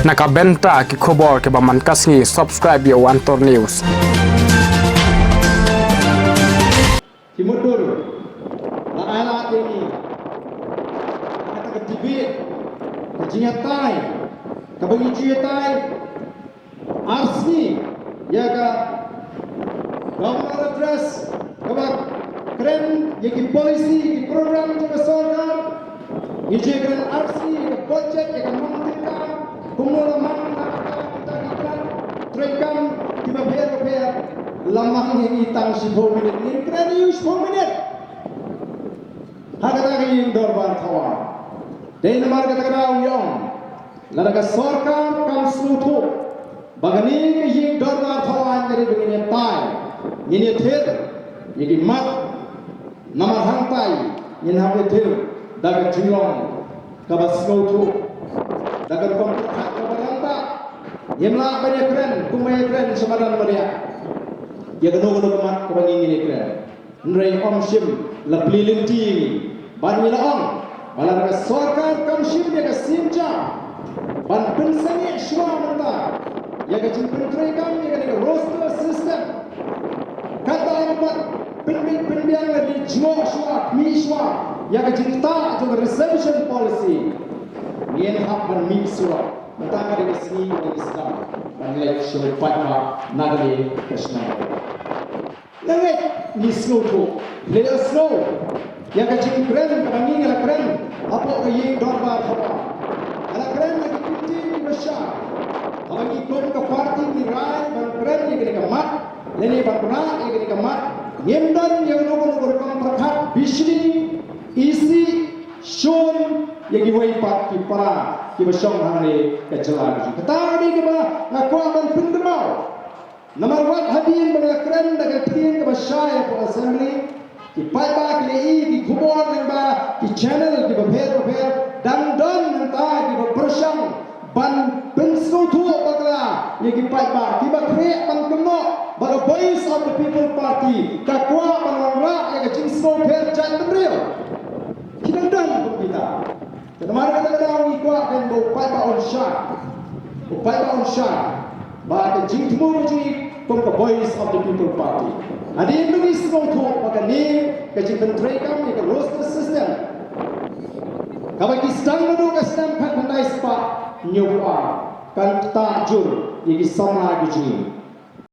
Nakabenta ki khobor ke ba mankasngi subscribe yo Antor News. Kimudur la ala ini kata ketibit kejingatai kabagi jiatai arsni ya ka governor address kabak keren yaki polisi ki program juga sarkar ije keren arsni ke budget ya ka mantika kumula manna kita iklan trekam tiba biar lamah ni itang 10 minit ni kena use 10 minit hakata yung dorban kawa dahil naman kata yung lalaga sarkar kam sluto bagani yung dorban kawa dari begini tay ini thir ini mat namar hantai ini hape thir daga jilong kabas sluto daga komputer kabaranta yemla banyak keren kumai keren semaran meriah ya gano mat ko bangi ni kre nrei om sim la plilin ti ban ni la om bala ka sarkar kam sim ya ka simja ban pensani shwa manda ya ka jin pentre kam ya ka roster system kata amat penbiang la di jwa shwa mi shwa ya ka jin ta jo reservation policy ni hak ban mi shwa mata ka de sini ni islam ban le shwa patma nagale krishna Langit ni snow tu, let us know. Yang kecil keren, kami yang keren, apa yang dorba apa? Kalau keren lagi kunci besar. Kalau ikut ke parti ni rai, bang keren yang kena kemat, leni bang berat yang kena kemat. Nyemdan yang nunggu rekam perkat, bisni, isi, shon yang diwai pat kipara, kibasong hari kecelan. Kata ni kita ngaku aman penderau. Nomor 1 hadirin pada keren daga tin ke basaya po assembly ki paiba ki i ki khubor nang ba ki channel ki bapher dan nang ta ki persang ban pensu thu bagla ye ki paiba ki ba kre ban kemno ba the voice of the people party ka kwa ban ra ye ka jing so pher chan real ki dan kita teman kata ni kwa dan bo paiba on shot ba the jing tmu ji from the voice of the people party adi ini semua tu maka ni kecil pentrekam ni ke roster system kalau kita sedang duduk ke sedang pandai sepak nyuwa kan tajur yang sama gini